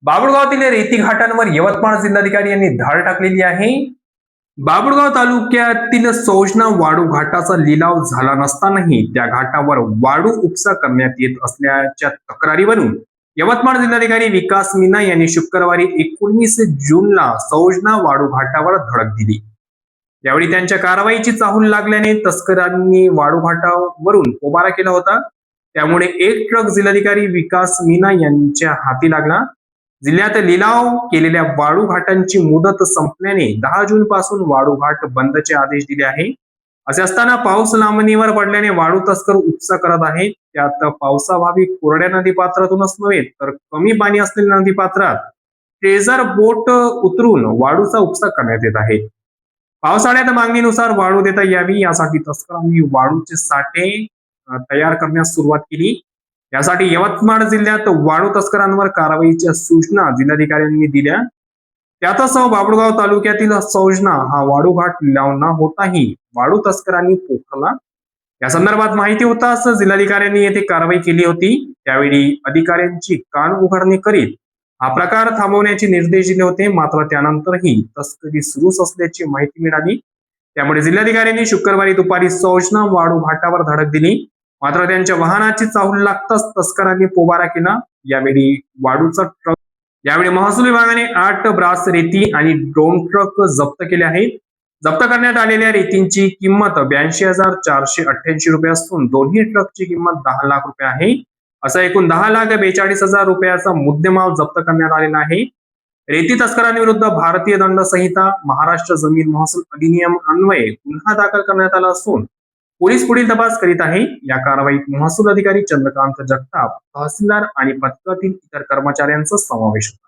बाभुळगावातील रेती घाटांवर यवतमाळ जिल्हाधिकारी यांनी धाड टाकलेली आहे. बाभुळगाव तालुक्यातील सौजना वाळू घाटाचा लिलाव झाला नसतानाही त्या घाटावर वाळू उपसा करण्यात येत असल्याच्या तक्रारीवरून यवतमाळ जिल्हाधिकारी विकास मीना यांनी शुक्रवारी 19 जूनला सौजना वाळू घाटावर धडक दिली. यावेळी त्यांच्या कारवाईची चाहूल लागल्याने तस्करांनी वाळू घाटावरून पोबारा केला होता. त्यामुळे एक ट्रक जिल्हाधिकारी विकास मीना यांच्या हाती लागला. जिल्ह्यात लिलाव केलेल्या वाळू घाटांची मुदत संपल्याने 10 जून पासून वाळू घाट बंदचे आदेश दिले आहे. असे असताना पाऊस लांबणीवर पडल्याने वाळू तस्कर उपसा करत आहेत. त्यात पावसाभावी कोरड्या नदीपात्रातूनच नव्हे तर कमी पाणी असलेल्या नदीपात्रात ट्रेजर बोट उतरून वाळूचा उपसा करण्यात येत आहे. पावसाळ्यात मागणीनुसार वाळू देता यावी यासाठी तस्करांनी वाळूचे साठे तयार करण्यास सुरुवात केली. यासाठी यवतमाळ जिल्ह्यात वाळू तस्करांवर कारवाईच्या सूचना जिल्हाधिकाऱ्यांनी दिल्या. त्यातच बाभुळगाव तालुक्यातील सौजना हा वाळू घाट लिलाव न होताही वाळू तस्करांनी पोखरला. या संदर्भात माहिती होताच जिल्हाधिकाऱ्यांनी येथे कारवाई केली होती. त्यावेळी अधिकाऱ्यांची कान उघडणी करीत हा प्रकार थांबवण्याचे निर्देश दिले होते. मात्र त्यानंतरही तस्करी सुरूच असल्याची माहिती मिळाली. त्यामुळे जिल्हाधिकाऱ्यांनी शुक्रवारी दुपारी सौजना वाळू घाटावर धडक दिली. मात्र त्यांच्या वाहनाची चाहूल लागताच तस्करांनी पोबारा केला. यावेळी महसूल विभागाने 8 ब्रास रेती आणि ड्रोन ट्रक जप्त केले आहेत. जप्त करण्यात आलेल्या रेतींची किंमत 82,488 रुपये असून दोन्ही ट्रकची किंमत 10 लाख रुपये आहे. असा एकूण 10,42,000 रुपयाचा मुद्देमाल जप्त करण्यात आलेला आहे. रेती तस्करांविरुद्ध भारतीय दंड संहिता, महाराष्ट्र जमीन महसूल अधिनियम अन्वये गुन्हा दाखल करण्यात आला असून पोलीस पुढील तपास करीत आहे. या कारवाईत महसूल अधिकारी चंद्रकांत जगताप, तहसीलदार आणि पथकातील इतर कर्मचाऱ्यांचा समावेश होता.